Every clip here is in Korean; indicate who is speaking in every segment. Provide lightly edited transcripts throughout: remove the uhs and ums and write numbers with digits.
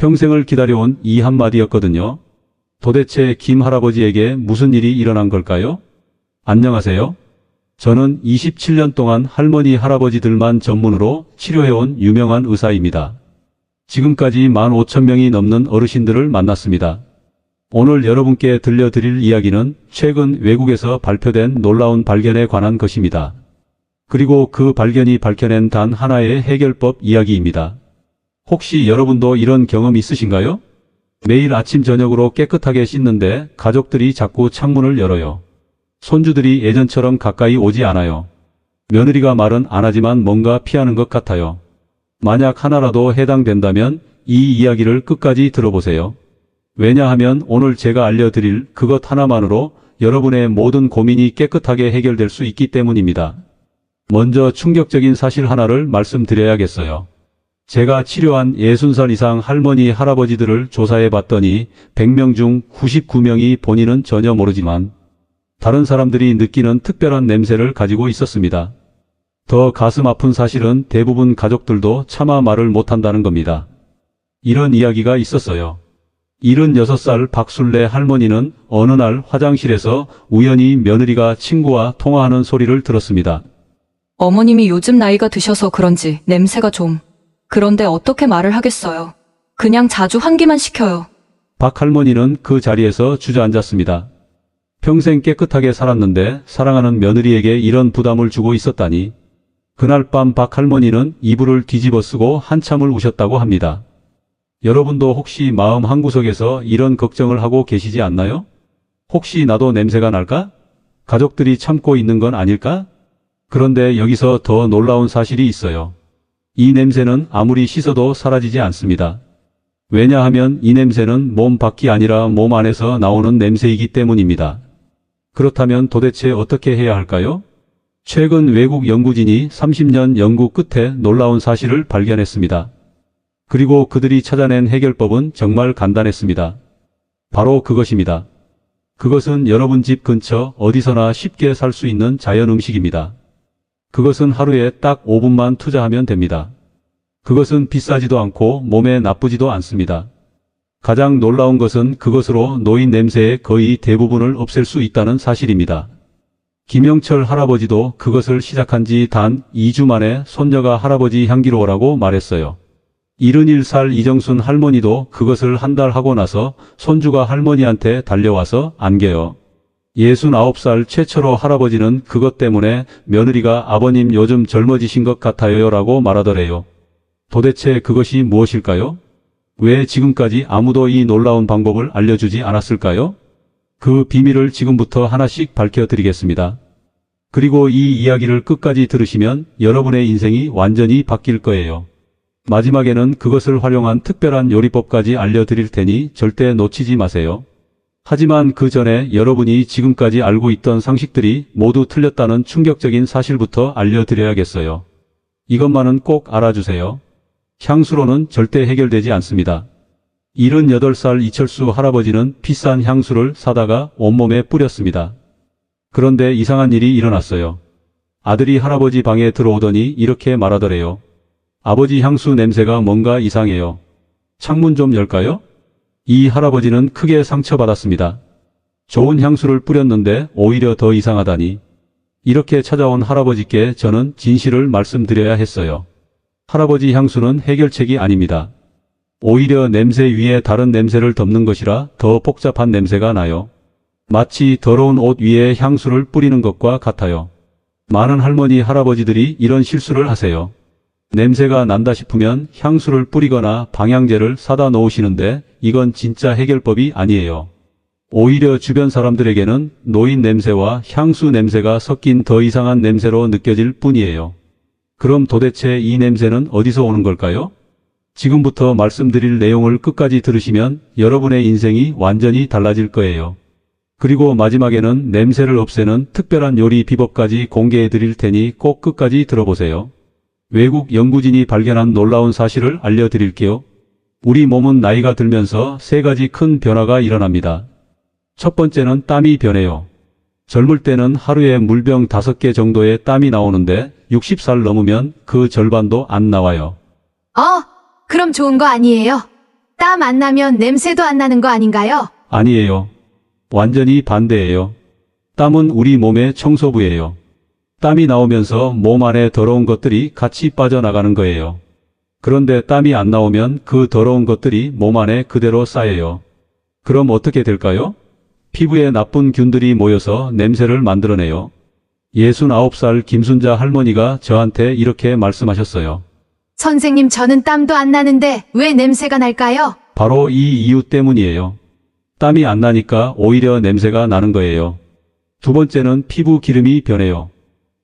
Speaker 1: 평생을 기다려온 이 한마디였거든요. 도대체 김 할아버지에게 무슨 일이 일어난 걸까요? 안녕하세요. 저는 27년 동안 할머니 할아버지들만 전문으로 치료해온 유명한 의사입니다. 지금까지 15,000명이 넘는 어르신들을 만났습니다. 오늘 여러분께 들려드릴 이야기는 최근 외국에서 발표된 놀라운 발견에 관한 것입니다. 그리고 그 발견이 밝혀낸 단 하나의 해결법 이야기입니다. 혹시 여러분도 이런 경험 있으신가요? 매일 아침 저녁으로 깨끗하게 씻는데 가족들이 자꾸 창문을 열어요. 손주들이 예전처럼 가까이 오지 않아요. 며느리가 말은 안 하지만 뭔가 피하는 것 같아요. 만약 하나라도 해당된다면 이 이야기를 끝까지 들어보세요. 왜냐하면 오늘 제가 알려드릴 그것 하나만으로 여러분의 모든 고민이 깨끗하게 해결될 수 있기 때문입니다. 먼저 충격적인 사실 하나를 말씀드려야겠어요. 제가 치료한 60살 이상 할머니 할아버지들을 조사해 봤더니 100명 중 99명이 본인은 전혀 모르지만 다른 사람들이 느끼는 특별한 냄새를 가지고 있었습니다. 더 가슴 아픈 사실은 대부분 가족들도 차마 말을 못한다는 겁니다. 이런 이야기가 있었어요. 76살 박술래 할머니는 어느 날 화장실에서 우연히 며느리가 친구와 통화하는 소리를 들었습니다.
Speaker 2: 어머님이 요즘 나이가 드셔서 그런지 냄새가 좀. 그런데 어떻게 말을 하겠어요. 그냥 자주 환기만 시켜요.
Speaker 1: 박 할머니는 그 자리에서 주저앉았습니다. 평생 깨끗하게 살았는데 사랑하는 며느리에게 이런 부담을 주고 있었다니. 그날 밤 박 할머니는 이불을 뒤집어 쓰고 한참을 우셨다고 합니다. 여러분도 혹시 마음 한구석에서 이런 걱정을 하고 계시지 않나요? 혹시 나도 냄새가 날까? 가족들이 참고 있는 건 아닐까? 그런데 여기서 더 놀라운 사실이 있어요. 이 냄새는 아무리 씻어도 사라지지 않습니다. 왜냐하면 이 냄새는 몸 밖이 아니라 몸 안에서 나오는 냄새이기 때문입니다. 그렇다면 도대체 어떻게 해야 할까요? 최근 외국 연구진이 30년 연구 끝에 놀라운 사실을 발견했습니다. 그리고 그들이 찾아낸 해결법은 정말 간단했습니다. 바로 그것입니다. 그것은 여러분 집 근처 어디서나 쉽게 살 수 있는 자연 음식입니다. 그것은 하루에 딱 5분만 투자하면 됩니다. 그것은 비싸지도 않고 몸에 나쁘지도 않습니다. 가장 놀라운 것은 그것으로 노인 냄새의 거의 대부분을 없앨 수 있다는 사실입니다. 김영철 할아버지도 그것을 시작한 지 단 2주 만에 손녀가 할아버지 향기로우라고 말했어요. 71살 이정순 할머니도 그것을 한 달 하고 나서 손주가 할머니한테 달려와서 안겨요. 69살 최철호 할아버지는 그것 때문에 며느리가 아버님 요즘 젊어지신 것 같아요 라고 말하더래요. 도대체 그것이 무엇일까요? 왜 지금까지 아무도 이 놀라운 방법을 알려주지 않았을까요? 그 비밀을 지금부터 하나씩 밝혀드리겠습니다. 그리고 이 이야기를 끝까지 들으시면 여러분의 인생이 완전히 바뀔 거예요. 마지막에는 그것을 활용한 특별한 요리법까지 알려드릴 테니 절대 놓치지 마세요. 하지만 그 전에 여러분이 지금까지 알고 있던 상식들이 모두 틀렸다는 충격적인 사실부터 알려드려야겠어요. 이것만은 꼭 알아주세요. 향수로는 절대 해결되지 않습니다. 78살 이철수 할아버지는 비싼 향수를 사다가 온몸에 뿌렸습니다. 그런데 이상한 일이 일어났어요. 아들이 할아버지 방에 들어오더니 이렇게 말하더래요. 아버지 향수 냄새가 뭔가 이상해요. 창문 좀 열까요? 이 할아버지는 크게 상처받았습니다. 좋은 향수를 뿌렸는데 오히려 더 이상하다니. 이렇게 찾아온 할아버지께 저는 진실을 말씀드려야 했어요. 할아버지 향수는 해결책이 아닙니다. 오히려 냄새 위에 다른 냄새를 덮는 것이라 더 복잡한 냄새가 나요. 마치 더러운 옷 위에 향수를 뿌리는 것과 같아요. 많은 할머니, 할아버지들이 이런 실수를 하세요. 냄새가 난다 싶으면 향수를 뿌리거나 방향제를 사다 놓으시는데 이건 진짜 해결법이 아니에요. 오히려 주변 사람들에게는 노인 냄새와 향수 냄새가 섞인 더 이상한 냄새로 느껴질 뿐이에요. 그럼 도대체 이 냄새는 어디서 오는 걸까요? 지금부터 말씀드릴 내용을 끝까지 들으시면 여러분의 인생이 완전히 달라질 거예요. 그리고 마지막에는 냄새를 없애는 특별한 요리 비법까지 공개해 드릴 테니 꼭 끝까지 들어보세요. 외국 연구진이 발견한 놀라운 사실을 알려드릴게요. 우리 몸은 나이가 들면서 3가지 큰 변화가 일어납니다. 첫 번째는 땀이 변해요. 젊을 때는 하루에 물병 5개 정도의 땀이 나오는데 60살 넘으면 그 절반도 안 나와요.
Speaker 3: 그럼 좋은 거 아니에요? 땀 안 나면 냄새도 안 나는 거 아닌가요?
Speaker 1: 아니에요. 완전히 반대예요. 땀은 우리 몸의 청소부예요. 땀이 나오면서 몸 안에 더러운 것들이 같이 빠져나가는 거예요. 그런데 땀이 안 나오면 그 더러운 것들이 몸 안에 그대로 쌓여요. 그럼 어떻게 될까요? 피부에 나쁜 균들이 모여서 냄새를 만들어내요. 69살 김순자 할머니가 저한테 이렇게 말씀하셨어요.
Speaker 3: 선생님, 저는 땀도 안 나는데 왜 냄새가 날까요?
Speaker 1: 바로 이 이유 때문이에요. 땀이 안 나니까 오히려 냄새가 나는 거예요. 두 번째는 피부 기름이 변해요.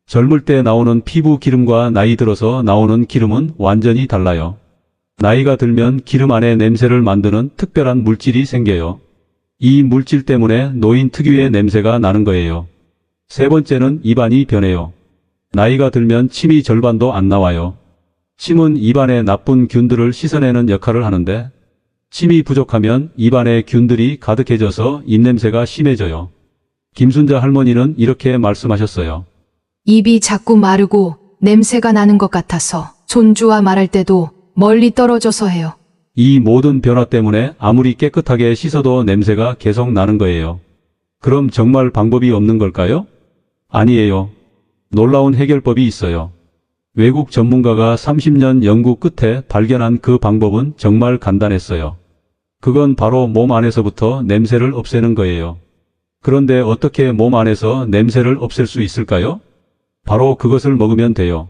Speaker 1: 젊을 때 나오는 피부 기름과 나이 들어서 나오는 기름은 완전히 달라요. 나이가 들면 기름 안에 냄새를 만드는 특별한 물질이 생겨요. 이 물질 때문에 노인 특유의 냄새가 나는 거예요. 세 번째는 입안이 변해요. 나이가 들면 침이 절반도 안 나와요. 침은 입안의 나쁜 균들을 씻어내는 역할을 하는데 침이 부족하면 입안에 균들이 가득해져서 입냄새가 심해져요. 김순자 할머니는 이렇게 말씀하셨어요.
Speaker 3: 입이 자꾸 마르고 냄새가 나는 것 같아서 손주와 말할 때도 멀리 떨어져서 해요.
Speaker 1: 이 모든 변화 때문에 아무리 깨끗하게 씻어도 냄새가 계속 나는 거예요. 그럼 정말 방법이 없는 걸까요? 아니에요. 놀라운 해결법이 있어요. 외국 전문가가 30년 연구 끝에 발견한 그 방법은 정말 간단했어요. 그건 바로 몸 안에서부터 냄새를 없애는 거예요. 그런데 어떻게 몸 안에서 냄새를 없앨 수 있을까요? 바로 그것을 먹으면 돼요.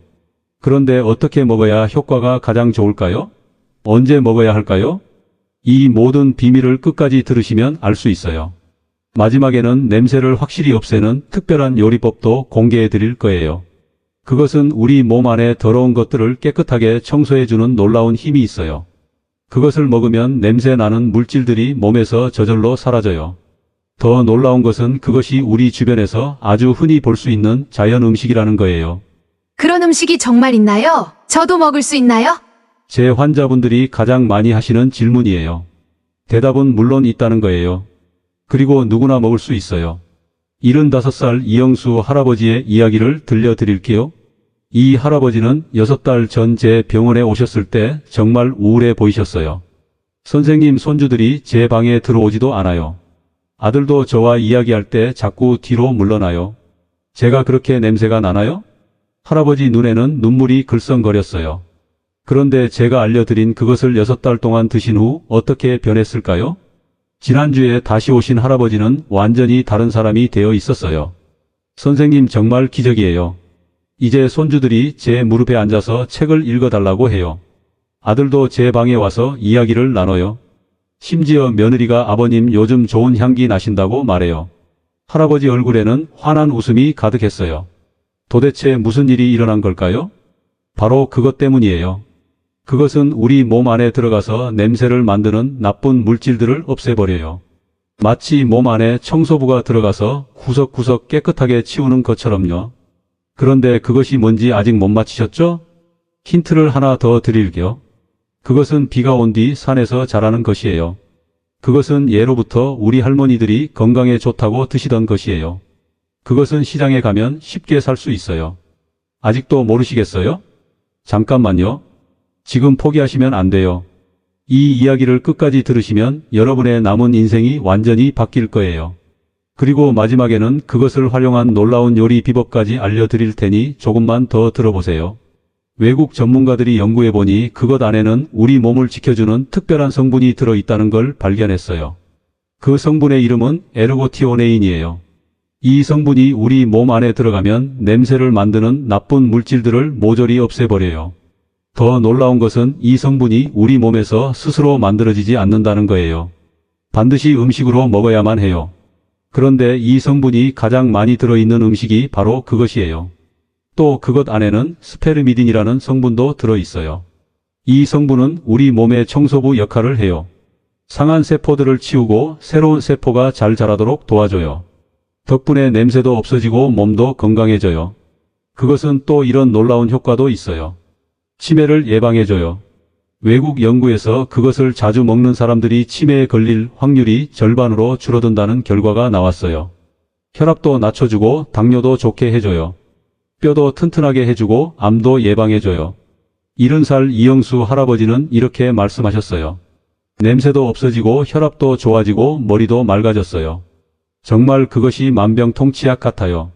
Speaker 1: 그런데 어떻게 먹어야 효과가 가장 좋을까요? 언제 먹어야 할까요? 이 모든 비밀을 끝까지 들으시면 알 수 있어요. 마지막에는 냄새를 확실히 없애는 특별한 요리법도 공개해 드릴 거예요. 그것은 우리 몸 안에 더러운 것들을 깨끗하게 청소해주는 놀라운 힘이 있어요. 그것을 먹으면 냄새 나는 물질들이 몸에서 저절로 사라져요. 더 놀라운 것은 그것이 우리 주변에서 아주 흔히 볼 수 있는 자연 음식이라는 거예요.
Speaker 3: 그런 음식이 정말 있나요? 저도 먹을 수 있나요?
Speaker 1: 제 환자분들이 가장 많이 하시는 질문이에요. 대답은 물론 있다는 거예요. 그리고 누구나 먹을 수 있어요. 75살 이영수 할아버지의 이야기를 들려드릴게요. 이 할아버지는 6달 전 제 병원에 오셨을 때 정말 우울해 보이셨어요. 선생님, 손주들이 제 방에 들어오지도 않아요. 아들도 저와 이야기할 때 자꾸 뒤로 물러나요. 제가 그렇게 냄새가 나나요? 할아버지 눈에는 눈물이 글썽거렸어요. 그런데 제가 알려드린 그것을 6달 동안 드신 후 어떻게 변했을까요? 지난주에 다시 오신 할아버지는 완전히 다른 사람이 되어 있었어요. 선생님, 정말 기적이에요. 이제 손주들이 제 무릎에 앉아서 책을 읽어달라고 해요. 아들도 제 방에 와서 이야기를 나눠요. 심지어 며느리가 아버님 요즘 좋은 향기 나신다고 말해요. 할아버지 얼굴에는 환한 웃음이 가득했어요. 도대체 무슨 일이 일어난 걸까요? 바로 그것 때문이에요. 그것은 우리 몸 안에 들어가서 냄새를 만드는 나쁜 물질들을 없애버려요. 마치 몸 안에 청소부가 들어가서 구석구석 깨끗하게 치우는 것처럼요. 그런데 그것이 뭔지 아직 못 맞히셨죠? 힌트를 하나 더 드릴게요. 그것은 비가 온 뒤 산에서 자라는 것이에요. 그것은 예로부터 우리 할머니들이 건강에 좋다고 드시던 것이에요. 그것은 시장에 가면 쉽게 살 수 있어요. 아직도 모르시겠어요? 잠깐만요. 지금 포기하시면 안 돼요. 이 이야기를 끝까지 들으시면 여러분의 남은 인생이 완전히 바뀔 거예요. 그리고 마지막에는 그것을 활용한 놀라운 요리 비법까지 알려드릴 테니 조금만 더 들어보세요. 외국 전문가들이 연구해보니 그것 안에는 우리 몸을 지켜주는 특별한 성분이 들어있다는 걸 발견했어요. 그 성분의 이름은 에르고티오네인이에요. 이 성분이 우리 몸 안에 들어가면 냄새를 만드는 나쁜 물질들을 모조리 없애버려요. 더 놀라운 것은 이 성분이 우리 몸에서 스스로 만들어지지 않는다는 거예요. 반드시 음식으로 먹어야만 해요. 그런데 이 성분이 가장 많이 들어있는 음식이 바로 그것이에요. 또 그것 안에는 스페르미딘이라는 성분도 들어있어요. 이 성분은 우리 몸의 청소부 역할을 해요. 상한 세포들을 치우고 새로운 세포가 잘 자라도록 도와줘요. 덕분에 냄새도 없어지고 몸도 건강해져요. 그것은 또 이런 놀라운 효과도 있어요. 치매를 예방해줘요. 외국 연구에서 그것을 자주 먹는 사람들이 치매에 걸릴 확률이 절반으로 줄어든다는 결과가 나왔어요. 혈압도 낮춰주고 당뇨도 좋게 해줘요. 뼈도 튼튼하게 해주고 암도 예방해줘요. 70살 이영수 할아버지는 이렇게 말씀하셨어요. 냄새도 없어지고 혈압도 좋아지고 머리도 맑아졌어요. 정말 그것이 만병통치약 같아요.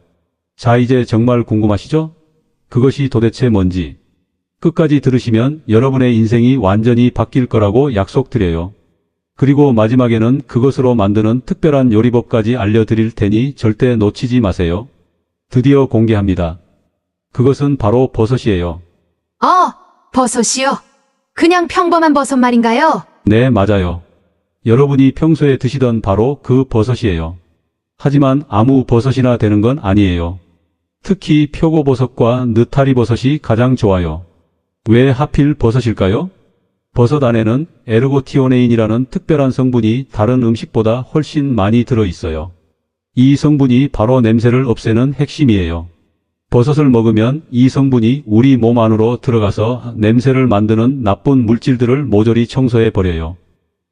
Speaker 1: 자, 이제 정말 궁금하시죠? 그것이 도대체 뭔지. 끝까지 들으시면 여러분의 인생이 완전히 바뀔 거라고 약속드려요. 그리고 마지막에는 그것으로 만드는 특별한 요리법까지 알려드릴 테니 절대 놓치지 마세요. 드디어 공개합니다. 그것은 바로 버섯이에요.
Speaker 3: 버섯이요? 그냥 평범한 버섯 말인가요?
Speaker 1: 네, 맞아요. 여러분이 평소에 드시던 바로 그 버섯이에요. 하지만 아무 버섯이나 되는 건 아니에요. 특히 표고버섯과 느타리버섯이 가장 좋아요. 왜 하필 버섯일까요? 버섯 안에는 에르고티오네인이라는 특별한 성분이 다른 음식보다 훨씬 많이 들어있어요. 이 성분이 바로 냄새를 없애는 핵심이에요. 버섯을 먹으면 이 성분이 우리 몸 안으로 들어가서 냄새를 만드는 나쁜 물질들을 모조리 청소해 버려요.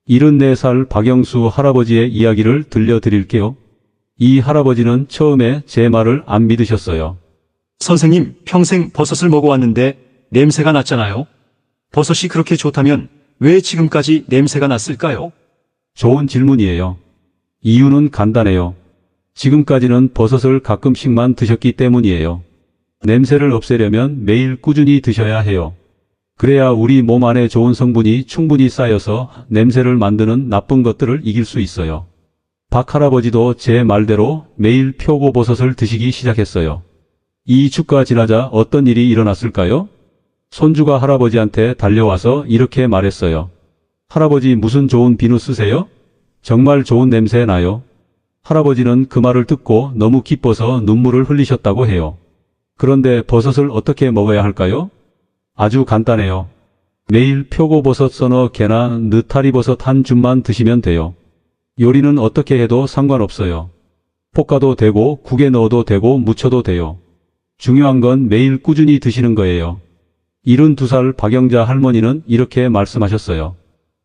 Speaker 1: 74살 박영수 할아버지의 이야기를 들려드릴게요. 이 할아버지는 처음에 제 말을 안 믿으셨어요.
Speaker 4: 선생님, 평생 버섯을 먹어왔는데 냄새가 났잖아요. 버섯이 그렇게 좋다면 왜 지금까지 냄새가 났을까요?
Speaker 1: 좋은 질문이에요. 이유는 간단해요. 지금까지는 버섯을 가끔씩만 드셨기 때문이에요. 냄새를 없애려면 매일 꾸준히 드셔야 해요. 그래야 우리 몸 안에 좋은 성분이 충분히 쌓여서 냄새를 만드는 나쁜 것들을 이길 수 있어요. 박 할아버지도 제 말대로 매일 표고버섯을 드시기 시작했어요. 이 주가 지나자 어떤 일이 일어났을까요? 손주가 할아버지한테 달려와서 이렇게 말했어요. 할아버지, 무슨 좋은 비누 쓰세요? 정말 좋은 냄새 나요. 할아버지는 그 말을 듣고 너무 기뻐서 눈물을 흘리셨다고 해요. 그런데 버섯을 어떻게 먹어야 할까요? 아주 간단해요. 매일 표고버섯 서너 개나 느타리버섯 한 줌만 드시면 돼요. 요리는 어떻게 해도 상관없어요. 볶아도 되고 국에 넣어도 되고 무쳐도 돼요. 중요한 건 매일 꾸준히 드시는 거예요. 72살 박영자 할머니는 이렇게 말씀하셨어요.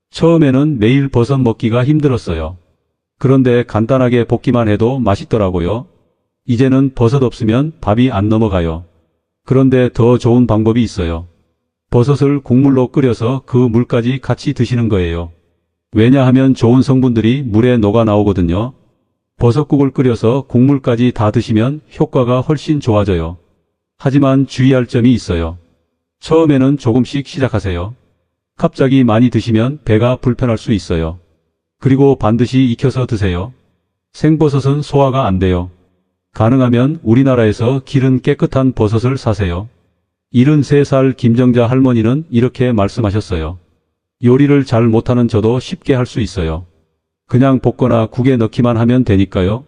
Speaker 1: 처음에는 매일 버섯 먹기가 힘들었어요. 그런데 간단하게 볶기만 해도 맛있더라고요. 이제는 버섯 없으면 밥이 안 넘어가요. 그런데 더 좋은 방법이 있어요. 버섯을 국물로 끓여서 그 물까지 같이 드시는 거예요. 왜냐하면 좋은 성분들이 물에 녹아 나오거든요. 버섯국을 끓여서 국물까지 다 드시면 효과가 훨씬 좋아져요. 하지만 주의할 점이 있어요. 처음에는 조금씩 시작하세요. 갑자기 많이 드시면 배가 불편할 수 있어요. 그리고 반드시 익혀서 드세요. 생버섯은 소화가 안 돼요. 가능하면 우리나라에서 기른 깨끗한 버섯을 사세요. 73살 김정자 할머니는 이렇게 말씀하셨어요. 요리를 잘 못하는 저도 쉽게 할 수 있어요. 그냥 볶거나 국에 넣기만 하면 되니까요.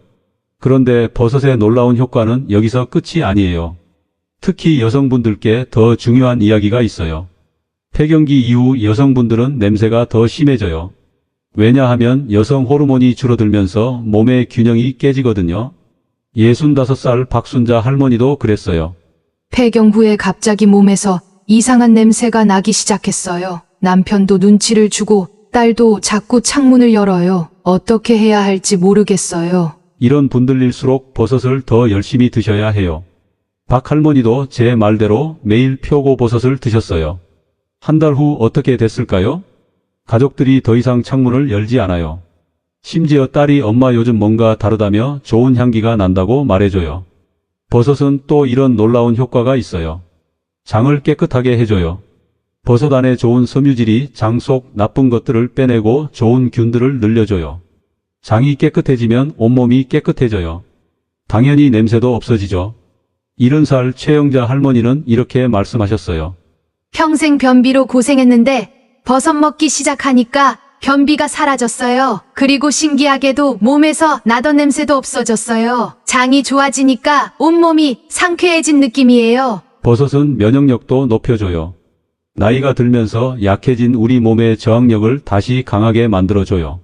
Speaker 1: 그런데 버섯의 놀라운 효과는 여기서 끝이 아니에요. 특히 여성분들께 더 중요한 이야기가 있어요. 폐경기 이후 여성분들은 냄새가 더 심해져요. 왜냐하면 여성 호르몬이 줄어들면서 몸의 균형이 깨지거든요. 65살 박순자 할머니도 그랬어요.
Speaker 3: 폐경 후에 갑자기 몸에서 이상한 냄새가 나기 시작했어요. 남편도 눈치를 주고 딸도 자꾸 창문을 열어요. 어떻게 해야 할지 모르겠어요.
Speaker 1: 이런 분들일수록 버섯을 더 열심히 드셔야 해요. 박 할머니도 제 말대로 매일 표고버섯을 드셨어요. 한 달 후 어떻게 됐을까요? 가족들이 더 이상 창문을 열지 않아요. 심지어 딸이 엄마 요즘 뭔가 다르다며 좋은 향기가 난다고 말해줘요. 버섯은 또 이런 놀라운 효과가 있어요. 장을 깨끗하게 해줘요. 버섯 안에 좋은 섬유질이 장 속 나쁜 것들을 빼내고 좋은 균들을 늘려줘요. 장이 깨끗해지면 온몸이 깨끗해져요. 당연히 냄새도 없어지죠. 70살 최영자 할머니는 이렇게 말씀하셨어요.
Speaker 3: 평생 변비로 고생했는데 버섯 먹기 시작하니까 변비가 사라졌어요. 그리고 신기하게도 몸에서 나던 냄새도 없어졌어요. 장이 좋아지니까 온몸이 상쾌해진 느낌이에요.
Speaker 1: 버섯은 면역력도 높여줘요. 나이가 들면서 약해진 우리 몸의 저항력을 다시 강하게 만들어줘요.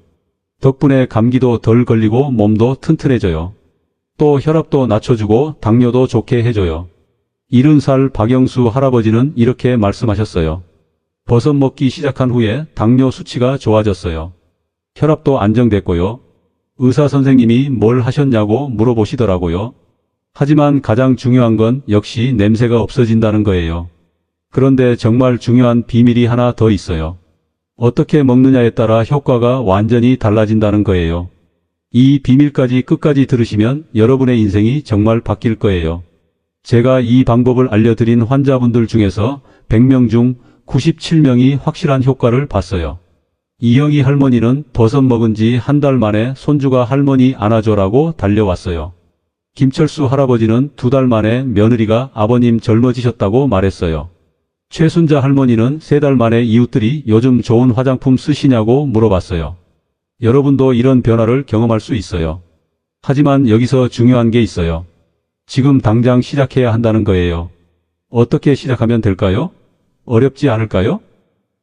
Speaker 1: 덕분에 감기도 덜 걸리고 몸도 튼튼해져요. 또 혈압도 낮춰주고 당뇨도 좋게 해줘요. 70살 박영수 할아버지는 이렇게 말씀하셨어요. 버섯 먹기 시작한 후에 당뇨 수치가 좋아졌어요. 혈압도 안정됐고요. 의사 선생님이 뭘 하셨냐고 물어보시더라고요. 하지만 가장 중요한 건 역시 냄새가 없어진다는 거예요. 그런데 정말 중요한 비밀이 하나 더 있어요. 어떻게 먹느냐에 따라 효과가 완전히 달라진다는 거예요. 이 비밀까지 끝까지 들으시면 여러분의 인생이 정말 바뀔 거예요. 제가 이 방법을 알려드린 환자분들 중에서 100명 중 97명이 확실한 효과를 봤어요. 이영희 할머니는 버섯 먹은 지 한 달 만에 손주가 할머니 안아줘라고 달려왔어요. 김철수 할아버지는 2달 만에 며느리가 아버님 젊어지셨다고 말했어요. 최순자 할머니는 3달 만에 이웃들이 요즘 좋은 화장품 쓰시냐고 물어봤어요. 여러분도 이런 변화를 경험할 수 있어요. 하지만 여기서 중요한 게 있어요. 지금 당장 시작해야 한다는 거예요. 어떻게 시작하면 될까요? 어렵지 않을까요?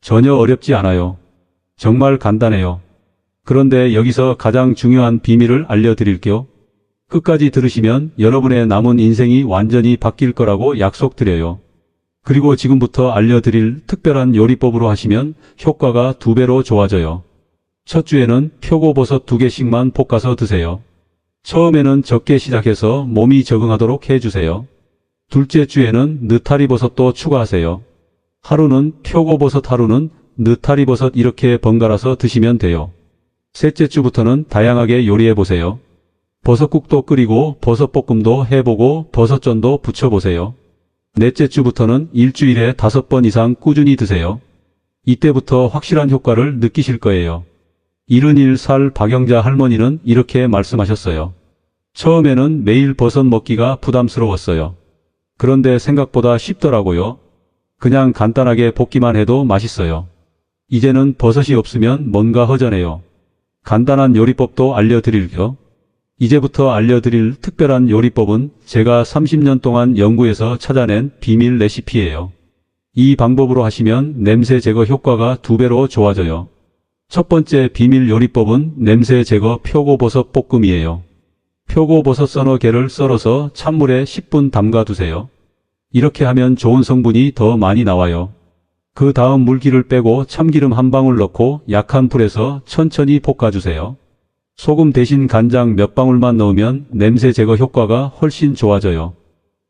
Speaker 1: 전혀 어렵지 않아요. 정말 간단해요. 그런데 여기서 가장 중요한 비밀을 알려드릴게요. 끝까지 들으시면 여러분의 남은 인생이 완전히 바뀔 거라고 약속드려요. 그리고 지금부터 알려드릴 특별한 요리법으로 하시면 효과가 2배로 좋아져요. 첫 주에는 표고버섯 2개씩만 볶아서 드세요. 처음에는 적게 시작해서 몸이 적응하도록 해주세요. 둘째 주에는 느타리버섯도 추가하세요. 하루는 표고버섯, 하루는 느타리버섯 이렇게 번갈아서 드시면 돼요. 셋째 주부터는 다양하게 요리해보세요. 버섯국도 끓이고 버섯볶음도 해보고 버섯전도 부쳐보세요. 넷째 주부터는 일주일에 5번 이상 꾸준히 드세요. 이때부터 확실한 효과를 느끼실 거예요. 71살 박영자 할머니는 이렇게 말씀하셨어요. 처음에는 매일 버섯 먹기가 부담스러웠어요. 그런데 생각보다 쉽더라고요. 그냥 간단하게 볶기만 해도 맛있어요. 이제는 버섯이 없으면 뭔가 허전해요. 간단한 요리법도 알려드릴게요. 이제부터 알려드릴 특별한 요리법은 제가 30년 동안 연구해서 찾아낸 비밀 레시피예요. 이 방법으로 하시면 냄새 제거 효과가 2배로 좋아져요. 첫 번째 비밀 요리법은 냄새 제거 표고버섯 볶음이에요. 표고버섯 서너 개를 썰어서 찬물에 10분 담가두세요. 이렇게 하면 좋은 성분이 더 많이 나와요. 그 다음 물기를 빼고 참기름 한 방울 넣고 약한 불에서 천천히 볶아주세요. 소금 대신 간장 몇 방울만 넣으면 냄새 제거 효과가 훨씬 좋아져요.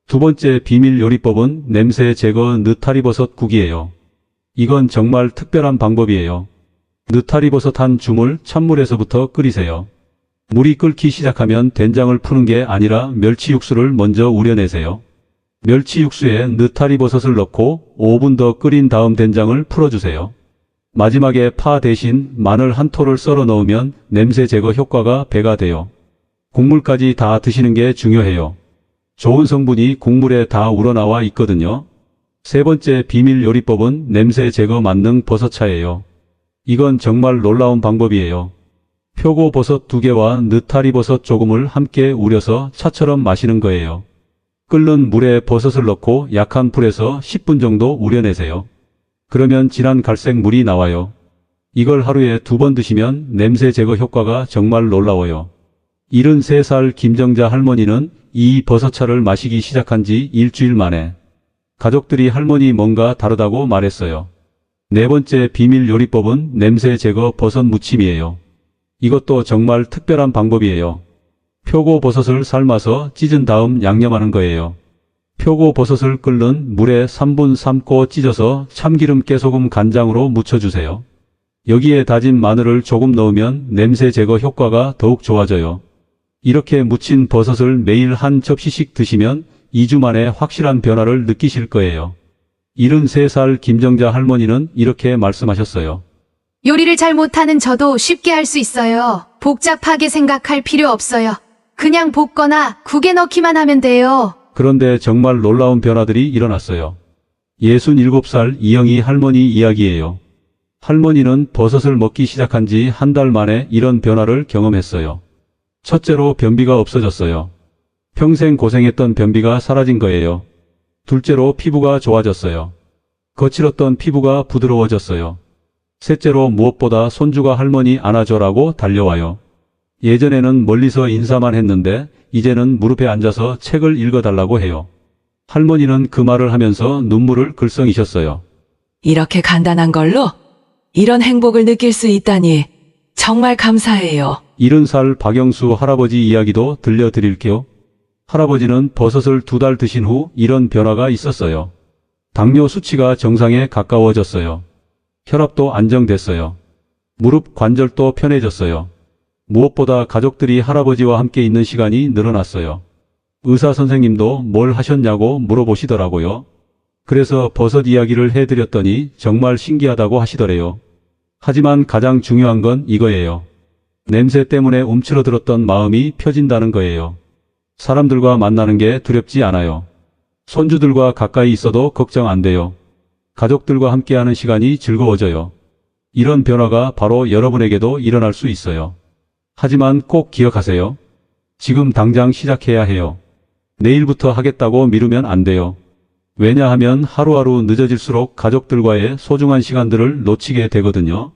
Speaker 1: 두 번째 비밀 요리법은 냄새 제거 느타리버섯 국이에요. 이건 정말 특별한 방법이에요. 느타리버섯 한 줌을 찬물에서부터 끓이세요. 물이 끓기 시작하면 된장을 푸는 게 아니라 멸치 육수를 먼저 우려내세요. 멸치 육수에 느타리버섯을 넣고 5분 더 끓인 다음 된장을 풀어주세요. 마지막에 파 대신 마늘 한 톨을 썰어 넣으면 냄새 제거 효과가 배가 돼요. 국물까지 다 드시는 게 중요해요. 좋은 성분이 국물에 다 우러나와 있거든요. 세 번째 비밀 요리법은 냄새 제거 만능 버섯차예요. 이건 정말 놀라운 방법이에요. 표고버섯 2개와 느타리버섯 조금을 함께 우려서 차처럼 마시는 거예요. 끓는 물에 버섯을 넣고 약한 불에서 10분 정도 우려내세요. 그러면 진한 갈색 물이 나와요. 이걸 하루에 2번 드시면 냄새 제거 효과가 정말 놀라워요. 73살 김정자 할머니는 이 버섯차를 마시기 시작한 지 일주일 만에 가족들이 할머니 뭔가 다르다고 말했어요. 네 번째 비밀 요리법은 냄새 제거 버섯 무침이에요. 이것도 정말 특별한 방법이에요. 표고버섯을 삶아서 찢은 다음 양념하는 거예요. 표고버섯을 끓는 물에 3분 삶고 찢어서 참기름, 깨소금, 간장으로 무쳐주세요. 여기에 다진 마늘을 조금 넣으면 냄새 제거 효과가 더욱 좋아져요. 이렇게 무친 버섯을 매일 한 접시씩 드시면 2주 만에 확실한 변화를 느끼실 거예요. 73살 김정자 할머니는 이렇게 말씀하셨어요.
Speaker 3: 요리를 잘 못하는 저도 쉽게 할 수 있어요. 복잡하게 생각할 필요 없어요. 그냥 볶거나 국에 넣기만 하면 돼요.
Speaker 1: 그런데 정말 놀라운 변화들이 일어났어요. 67살 이영희 할머니 이야기예요. 할머니는 버섯을 먹기 시작한 지 한 달 만에 이런 변화를 경험했어요. 첫째로 변비가 없어졌어요. 평생 고생했던 변비가 사라진 거예요. 둘째로 피부가 좋아졌어요. 거칠었던 피부가 부드러워졌어요. 셋째로 무엇보다 손주가 할머니 안아줘라고 달려와요. 예전에는 멀리서 인사만 했는데 이제는 무릎에 앉아서 책을 읽어달라고 해요. 할머니는 그 말을 하면서 눈물을 글썽이셨어요.
Speaker 5: 이렇게 간단한 걸로 이런 행복을 느낄 수 있다니 정말 감사해요.
Speaker 1: 70살 박영수 할아버지 이야기도 들려드릴게요. 할아버지는 버섯을 2달 드신 후 이런 변화가 있었어요. 당뇨 수치가 정상에 가까워졌어요. 혈압도 안정됐어요. 무릎 관절도 편해졌어요. 무엇보다 가족들이 할아버지와 함께 있는 시간이 늘어났어요. 의사 선생님도 뭘 하셨냐고 물어보시더라고요. 그래서 버섯 이야기를 해드렸더니 정말 신기하다고 하시더래요. 하지만 가장 중요한 건 이거예요. 냄새 때문에 움츠러들었던 마음이 펴진다는 거예요. 사람들과 만나는 게 두렵지 않아요. 손주들과 가까이 있어도 걱정 안 돼요. 가족들과 함께하는 시간이 즐거워져요. 이런 변화가 바로 여러분에게도 일어날 수 있어요. 하지만 꼭 기억하세요. 지금 당장 시작해야 해요. 내일부터 하겠다고 미루면 안 돼요. 왜냐하면 하루하루 늦어질수록 가족들과의 소중한 시간들을 놓치게 되거든요.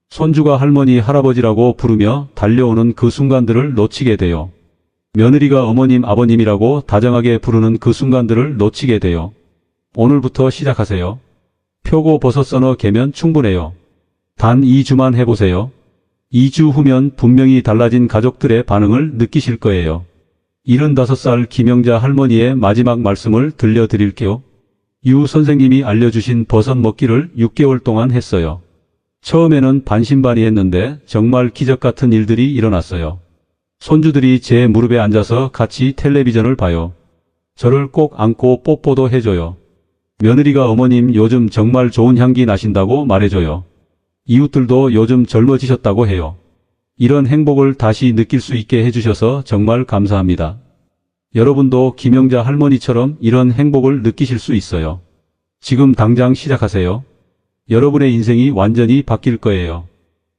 Speaker 1: 손주가 할머니, 할아버지라고 부르며 달려오는 그 순간들을 놓치게 돼요. 며느리가 어머님, 아버님이라고 다정하게 부르는 그 순간들을 놓치게 돼요. 오늘부터 시작하세요. 표고버섯 서너 개면 충분해요. 단 2주만 해보세요. 2주 후면 분명히 달라진 가족들의 반응을 느끼실 거예요. 75살 김영자 할머니의 마지막 말씀을 들려드릴게요. 유 선생님이 알려주신 버섯 먹기를 6개월 동안 했어요. 처음에는 반신반의했는데 정말 기적 같은 일들이 일어났어요. 손주들이 제 무릎에 앉아서 같이 텔레비전을 봐요. 저를 꼭 안고 뽀뽀도 해줘요. 며느리가 어머님 요즘 정말 좋은 향기 나신다고 말해줘요. 이웃들도 요즘 젊어지셨다고 해요. 이런 행복을 다시 느낄 수 있게 해주셔서 정말 감사합니다. 여러분도 김영자 할머니처럼 이런 행복을 느끼실 수 있어요. 지금 당장 시작하세요. 여러분의 인생이 완전히 바뀔 거예요.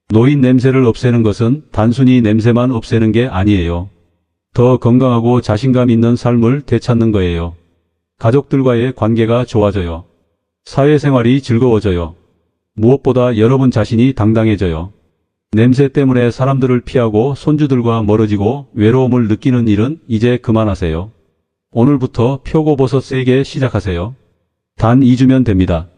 Speaker 1: 노인 냄새를 없애는 것은 단순히 냄새만 없애는 게 아니에요. 더 건강하고 자신감 있는 삶을 되찾는 거예요. 가족들과의 관계가 좋아져요. 사회생활이 즐거워져요. 무엇보다 여러분 자신이 당당해져요. 냄새 때문에 사람들을 피하고 손주들과 멀어지고 외로움을 느끼는 일은 이제 그만하세요. 오늘부터 표고버섯 세게 시작하세요. 단 2주면 됩니다.